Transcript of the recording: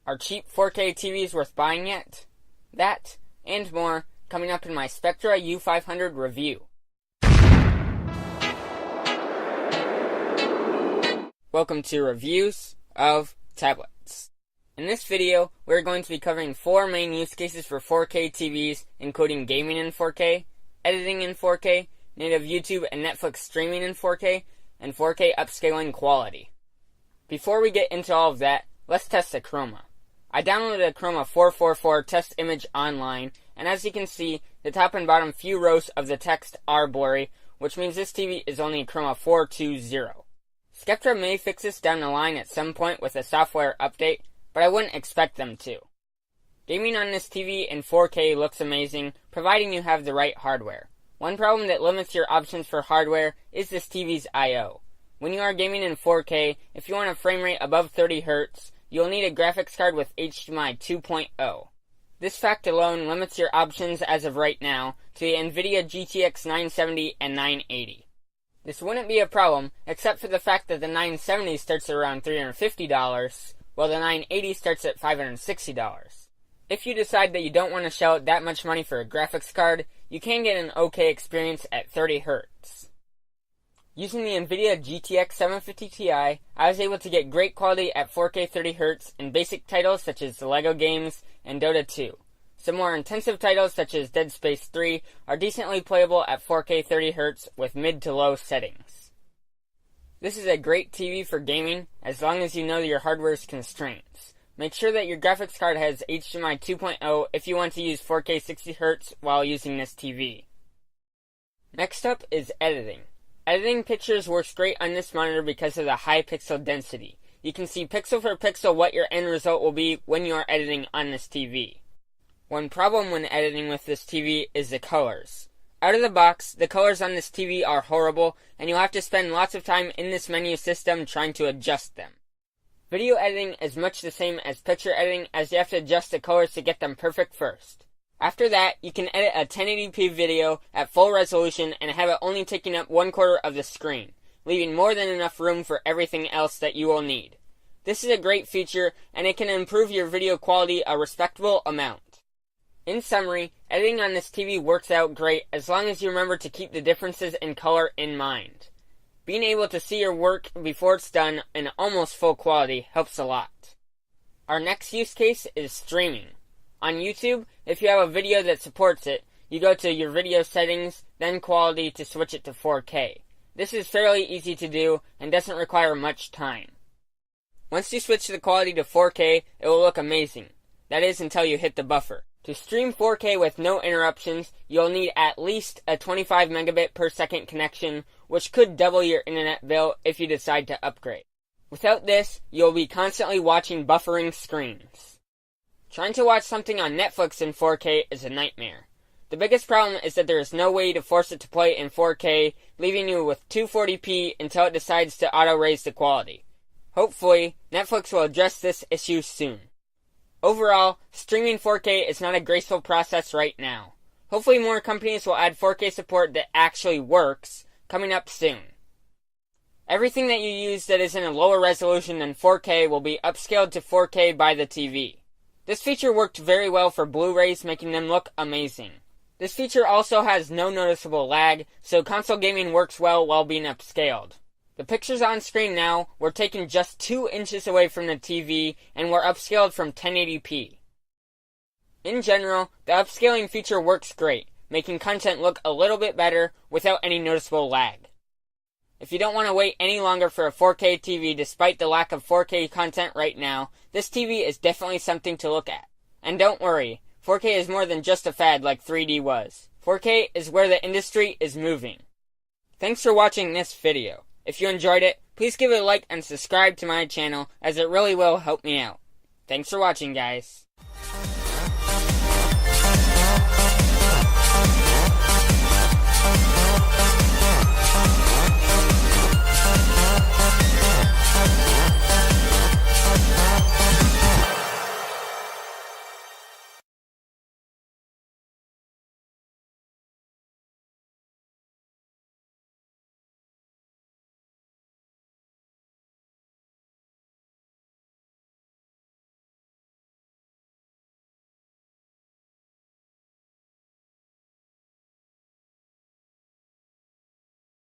Are cheap 4K TVs worth buying yet? That, and more, coming up in my Sceptre U500 review. Welcome to Reviews of Tablets. In this video, we're going to be covering 4 main use cases for 4K TVs, including gaming in 4K, editing in 4K, native YouTube and Netflix streaming in 4K, and 4K upscaling quality. Before we get into all of that, let's test a chroma. I downloaded a chroma 444 test image online, and as you can see, the top and bottom few rows of the text are blurry, which means this TV is only a chroma 420. Sceptre may fix this down the line at some point with a software update, but I wouldn't expect them to. Gaming on this TV in 4K looks amazing, providing you have the right hardware. One problem that limits your options for hardware is this TV's I/O. When you are gaming in 4K, if you want a frame rate above 30 Hz, you'll need a graphics card with HDMI 2.0. This fact alone limits your options as of right now to the NVIDIA GTX 970 and 980. This wouldn't be a problem, except for the fact that the 970 starts at around $350, while the 980 starts at $560. If you decide that you don't want to shell out that much money for a graphics card, you can get an okay experience at 30 Hz. Using the NVIDIA GTX 750 Ti, I was able to get great quality at 4K 30 Hz in basic titles such as the LEGO games and Dota 2. Some more intensive titles such as Dead Space 3 are decently playable at 4K 30 Hz with mid to low settings. This is a great TV for gaming as long as you know your hardware's constraints. Make sure that your graphics card has HDMI 2.0 if you want to use 4K 60 Hz while using this TV. Next up is editing. Editing pictures works great on this monitor because of the high pixel density. You can see pixel for pixel what your end result will be when you are editing on this TV. One problem when editing with this TV is the colors. Out of the box, the colors on this TV are horrible, and you'll have to spend lots of time in this menu system trying to adjust them. Video editing is much the same as picture editing, as you have to adjust the colors to get them perfect first. After that, you can edit a 1080p video at full resolution and have it only taking up 1/4 of the screen, leaving more than enough room for everything else that you will need. This is a great feature, and it can improve your video quality a respectable amount. In summary, editing on this TV works out great as long as you remember to keep the differences in color in mind. Being able to see your work before it's done in almost full quality helps a lot. Our next use case is streaming. On YouTube, if you have a video that supports it, you go to your video settings, then quality to switch it to 4K. This is fairly easy to do and doesn't require much time. Once you switch the quality to 4K, it will look amazing. That is until you hit the buffer. To stream 4K with no interruptions, you'll need at least a 25 megabit per second connection, which could double your internet bill if you decide to upgrade. Without this, you'll be constantly watching buffering screens. Trying to watch something on Netflix in 4K is a nightmare. The biggest problem is that there is no way to force it to play in 4K, leaving you with 240p until it decides to auto-raise the quality. Hopefully, Netflix will address this issue soon. Overall, streaming 4K is not a graceful process right now. Hopefully more companies will add 4K support that actually works, coming up soon. Everything that you use that is in a lower resolution than 4K will be upscaled to 4K by the TV. This feature worked very well for Blu-rays, making them look amazing. This feature also has no noticeable lag, so console gaming works well while being upscaled. The pictures on screen now were taken just 2 inches away from the TV and were upscaled from 1080p. In general, the upscaling feature works great, making content look a little bit better without any noticeable lag. If you don't want to wait any longer for a 4K TV despite the lack of 4K content right now, this TV is definitely something to look at. And don't worry, 4K is more than just a fad like 3D was. 4K is where the industry is moving. Thanks for watching this video. If you enjoyed it, please give it a like and subscribe to my channel as it really will help me out. Thanks for watching, guys.